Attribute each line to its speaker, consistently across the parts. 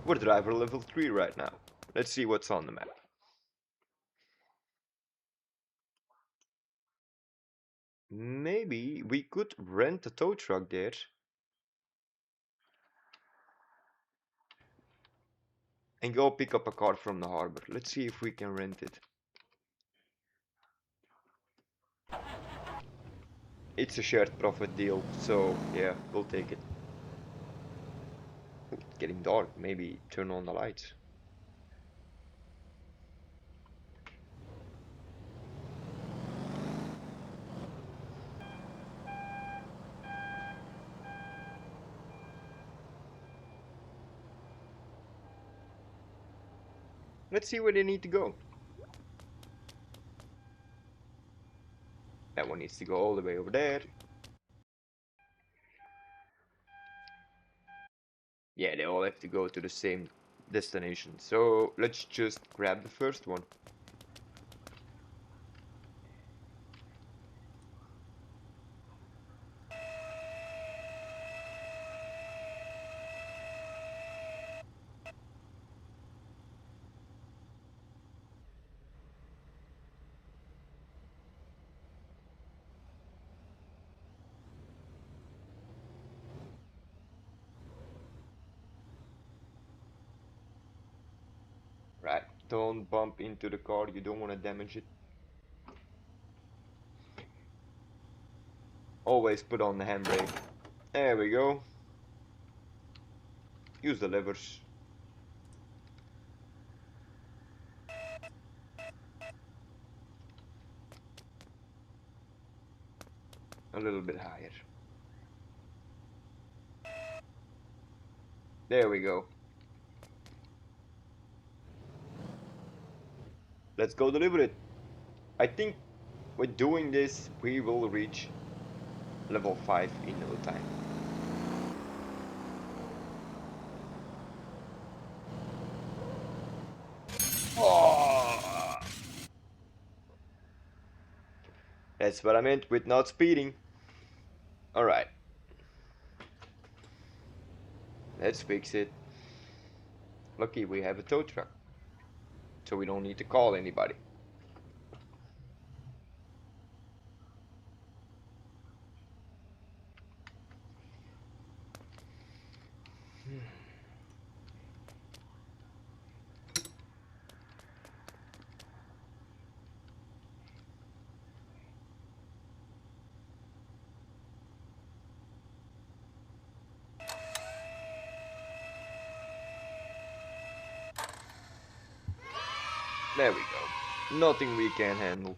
Speaker 1: We're driver level 3 right now. Let's see what's on the map. Maybe we could rent a tow truck there. And go pick up a car from the harbor. Let's see if we can rent it. It's a shared profit deal, so yeah, we'll take it. Ooh, it's getting dark. Maybe turn on the lights. Let's see where they need to go. That one needs to go all the way over there. Yeah, they all have to go to the same destination. So let's just grab the first one. Right, don't bump into the car, you don't want to damage it. Always put on the handbrake. There we go. Use the levers. A little bit higher. There we go. Let's go deliver it. I think with doing this, we will reach level 5 in no time. Oh, that's what I meant with not speeding. Alright, let's fix it. Lucky we have a tow truck, so we don't need to call anybody. There we go. Nothing we can handle.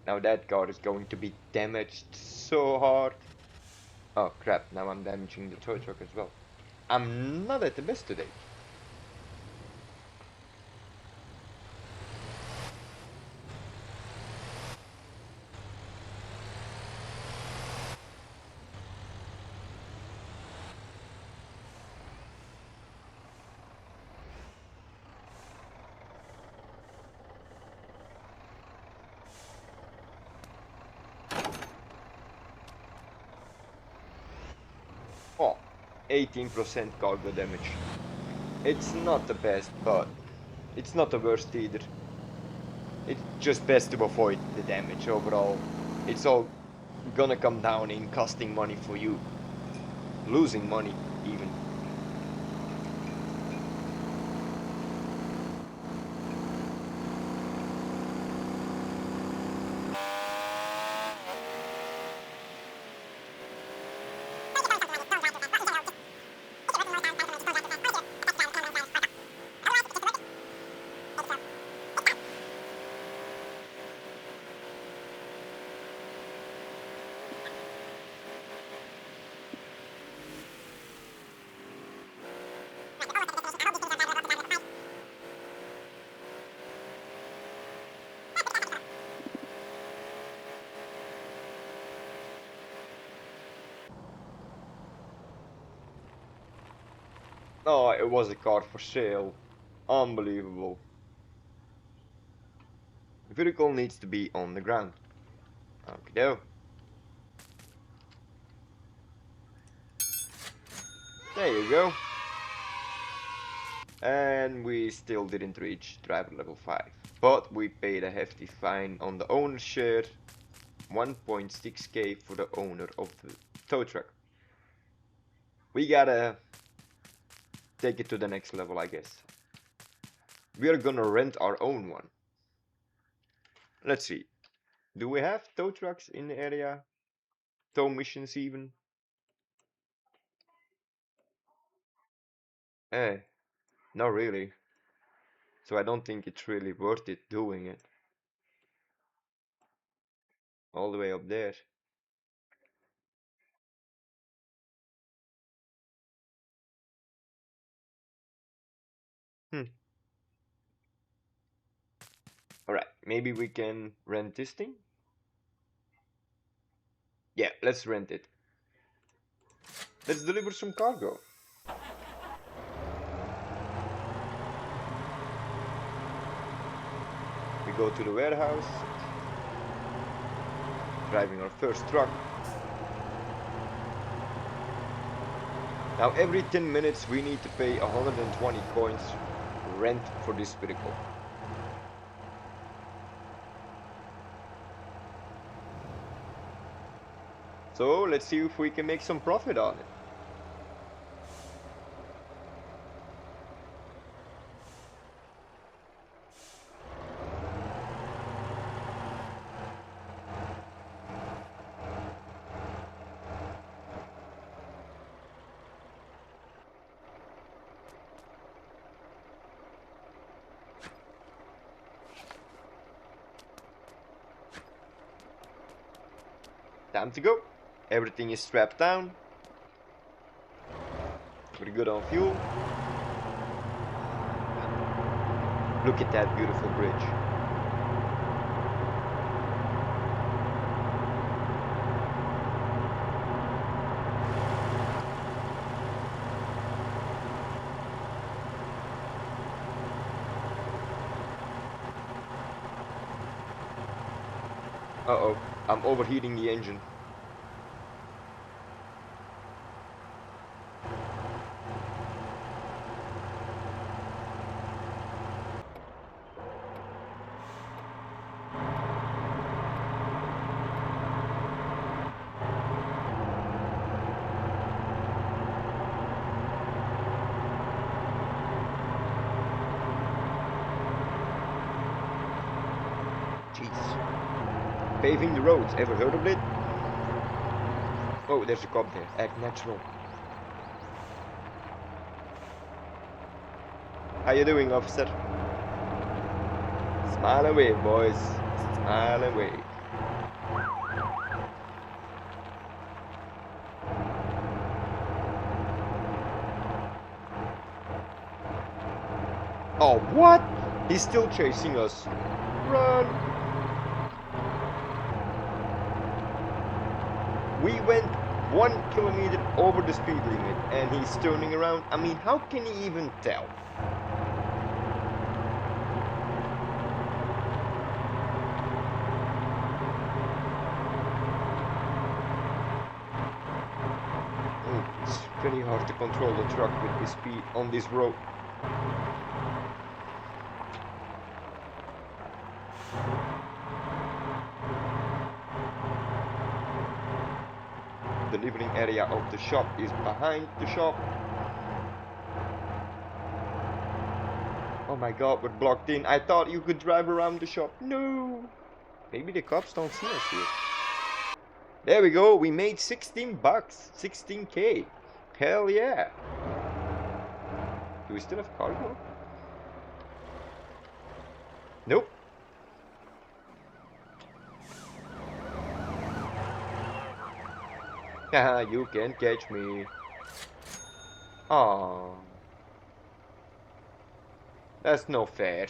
Speaker 1: Now that car is going to be damaged so hard. Oh crap, now I'm damaging the tow truck as well. I'm not at the best today. Oh, 18% cargo damage. It's not the best, but it's not the worst either. It's just best to avoid the damage overall. It's all gonna come down in costing money for you. Losing money, even. Oh, it was a car for sale. Unbelievable. The vehicle needs to be on the ground. Okay, there you go. And we still didn't reach driver level 5. But we paid a hefty fine on the owner's share. 1.6k for the owner of the tow truck. We gotta take it to the next level, I guess. We are gonna rent our own one. Let's see. Do we have tow trucks in the area? Tow missions even? Eh, not really. So I don't think it's really worth it doing it. All the way up there. Hmm. Alright, maybe we can rent this thing? Yeah, let's rent it. Let's deliver some cargo. We go to the warehouse. Driving our first truck. Now every 10 minutes we need to pay 120 coins rent for this vehicle. So let's see if we can make some profit on it. Time to go. Everything is strapped down. We're good on fuel. Look at that beautiful bridge. Uh-oh, I'm overheating the engine. Jeez. Paving the roads, ever heard of it? Oh, there's a cop there. Act natural. How you doing, officer? Smile away, boys. Smile away. Oh, what? He's still chasing us. Run! We went 1 kilometer over the speed limit and he's turning around. I mean, how can he even tell? It's very hard to control the truck with this speed on this road. The living area of the shop is behind the shop. Oh my god, we're blocked in. I thought you could drive around the shop. No! Maybe the cops don't see us here. There we go, we made 16 bucks. 16k. Hell yeah. Do we still have cargo? Nope. Haha, you can't catch me. Aww. That's no fair.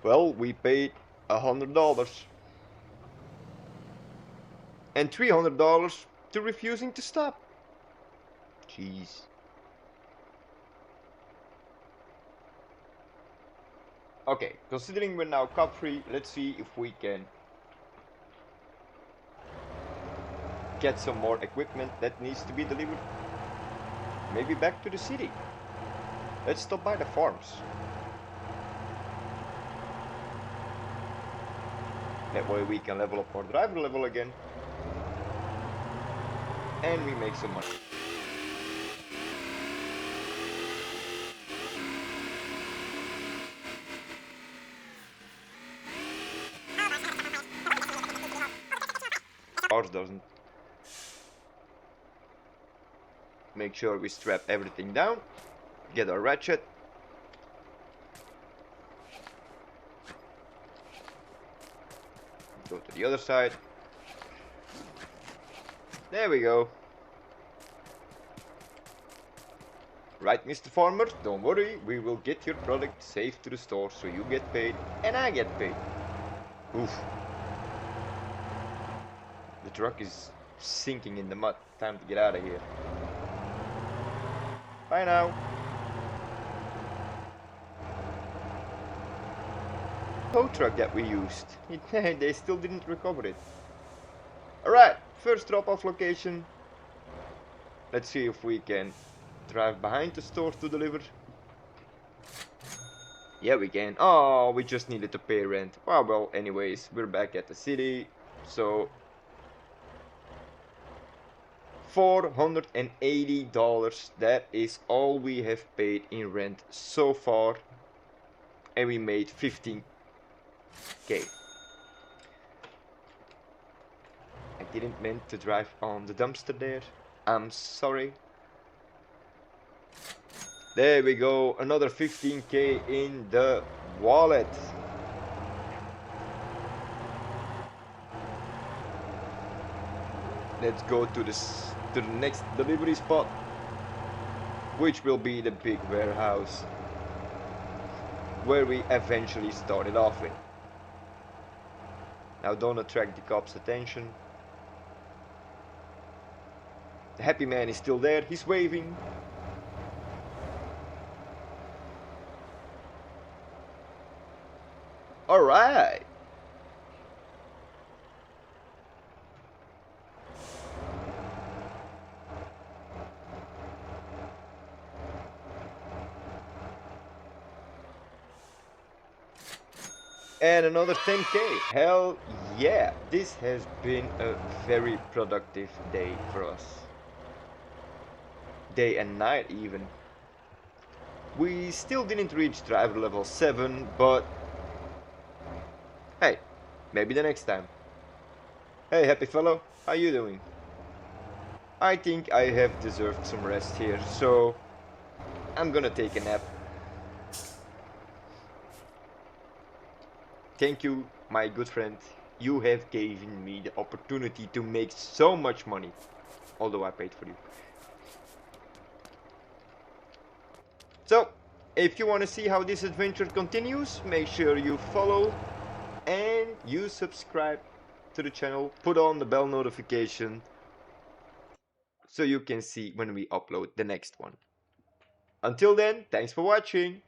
Speaker 1: Well, we paid $100. And $300 to refusing to stop. Jeez. Okay, considering we're now cup free, let's see if we can get some more equipment that needs to be delivered. Maybe back to the city. Let's stop by the farms. That way we can level up our driver level again. And we make some money. Ours doesn't. Make sure we strap everything down. Get our ratchet. Go to the other side. There we go. Right, Mr. Farmer, don't worry, we will get your product safe to the store so you get paid and I get paid. Oof. The truck is sinking in the mud. Time to get out of here. Bye now. Tow truck that we used. They still didn't recover it. Alright, first drop-off location. Let's see if we can drive behind the store to deliver. Yeah, we can. Oh, we just needed to pay rent. Oh, well, anyways, we're back at the city. So, $480. That is all we have paid in rent so far. And we made 15k. I didn't mean to drive on the dumpster there. I'm sorry. There we go, another 15k in the wallet. Let's go to the next delivery spot, which will be the big warehouse where we eventually started off with. Now don't attract the cops' attention. The happy man is still there, he's waving. Alright. And another 10k. Hell yeah. This has been a very productive day for us. Day and night even. We still didn't reach driver level 7, but hey, maybe the next time. Hey happy fellow, how you doing? I think I have deserved some rest here, so I'm gonna take a nap. Thank you, my good friend. You have given me the opportunity to make so much money, although I paid for you. So, if you want to see how this adventure continues, make sure you follow and you subscribe to the channel. Put on the bell notification so you can see when we upload the next one. Until then, thanks for watching.